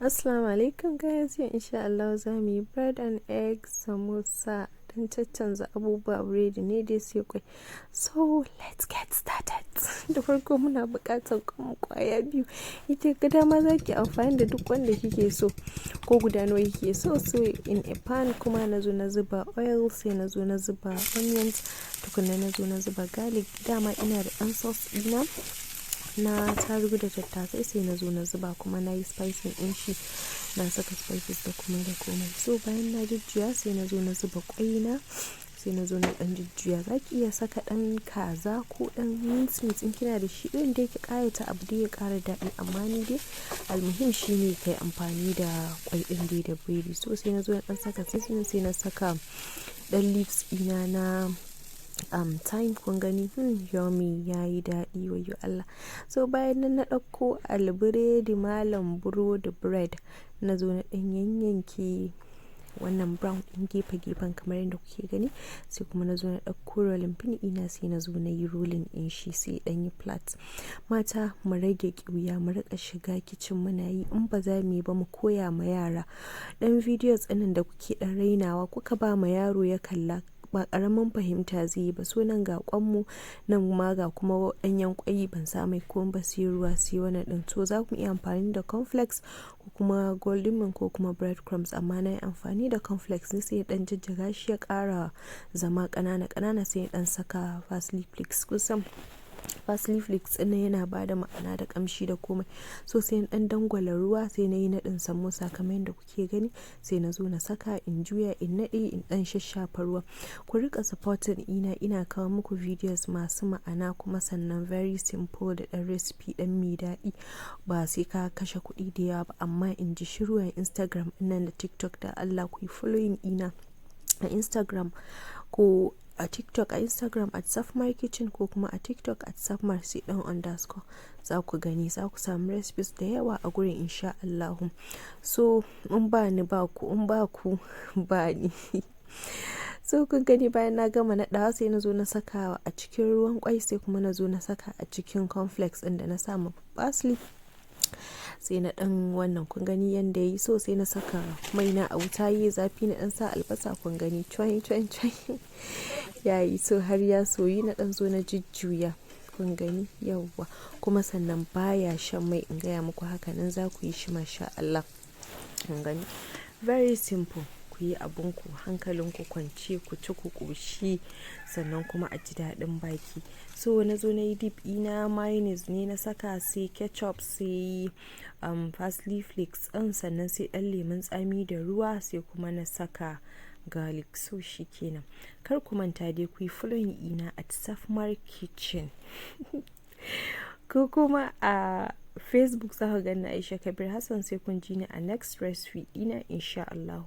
Assalamu alaikum guys, yau insha Allah za mu yi bread and egg samosa don caccanza abubuwa biredi ne dai sai kwai. So let's get started. Da farko muna buƙatar kwaya biyu. Ita ga dama za ki amfani da duk wanda kike so ko guda nawa kike so. So in a pan kuma na zo na zuba oil, sai na zo na zuba onions, tukunna na zo na zuba garlic. Dama ina da ɗan sauce ɗina na tarugu da tattasai, sai na zo na zuba kuma na yi spicing ɗin shi, na saka spices da kuma da komai. So bayan na jujjuya sai na zo na zuba kwai na, sai na zo na ɗan jujjuya. Za ki iya saka ɗan kaza ko ɗan mincemeat in kina da shi, ɗin da yake ƙayata abu da ya ƙara daɗi, amma ni dai almuhim shi ne kai amfani da kwai ɗin dai da biredi. So sai na zo na ɗan saka sai na saka ɗan leaves ɗina na time, kun gani yummy, yayi daɗi wayo Allah. So bayan nan na ɗauko albiredi malam burodi bread, na zo na ɗan yanyanke wannan brown ɗin gefe-gefen kamar yadda kuke gani, sai kuma na zo na ɗauko rolling pin ina, sai na zo na yi rolling ɗin shi sai ɗan yi flat. Mata mu rage ƙiuya, mu riƙa shiga kicin muna yi, in ba za mu yi ba mu koya ma yara. Ɗan videos ɗinnan da kuke ɗan rainawa kuka ba ma yaro ya kalla, ba ƙaramin fahimta zai yi ba. So nan ga kwanmu, nan ma ga kuma ɗanyen kwai, ban sa mai ko ba, sai ruwa sai wannan ɗin. To za ku iya amfani da cornflakes ko kuma golden meal ko kuma breadcrumbs, amma na yi amfani da cornflakes ne, sai ɗan jajjaga shi ya ƙara zama ƙanana sai ɗan saka parsley flakes. Kusan parsley flakes ɗin yana ba da ma'ana da ƙamshi da komai. So sai ɗan dangwala ruwa, sai na yi naɗin samosa kamar yadda kuke gani, sai na zo na saka in juya in naɗe in ɗan shashafa ruwa. Ku riƙa supporting ina kawo muku videos masu ma'ana kuma sannan very simple da ɗan recipe ɗan mai daɗi, ba sai ka kashe kuɗi da yawa ba. Amma in ji shiru a Instagram ɗin da TikTok, da Allah ku yi following ina a Instagram ko a TikTok, a Instagram at Safmar Kitchen ko kuma a TikTok at Safmar _. Za ku gani, za ku samu recipes da yawa a gurin insha Allahu. So in ba ni ba ku, in ba ku ba ni. So kun gani bayan na gama naɗawa, sai na zo na saka a cikin ruwan kwai, sai kuma na zo na saka a cikin cornflakes ɗin da na sa ma parsley, sai na ɗan wannan, kun gani yanda yayi. So sai na saka mai na a wuta yi zafi, na ɗan sa albasa, kun gani choi yayi. So har ya soyi, na ɗan zo na jujjuya, kun gani yawwa. Kuma sannan baya shan mai, in gaya muku haka nan za ku yi shi masha Allah. Kun gani very simple, ku yi abunku hankalinku kwance, ku ci ku ƙoshi, sannan kuma a ji daɗin baki. So na zo na yi dip ina mayonnaise ne na saka, sai ketchup, sai parsley flakes ɗin, sannan sai ɗan lemun tsami da ruwa, sai kuma na saka garlic. So shi kenan. Kar ku manta dai ku yi following ina at Safmar Kitchen ko kuma a Facebook za ka gani Aisha Kabir Hassan. Sai kun ji ni a next recipe ina insha Allah.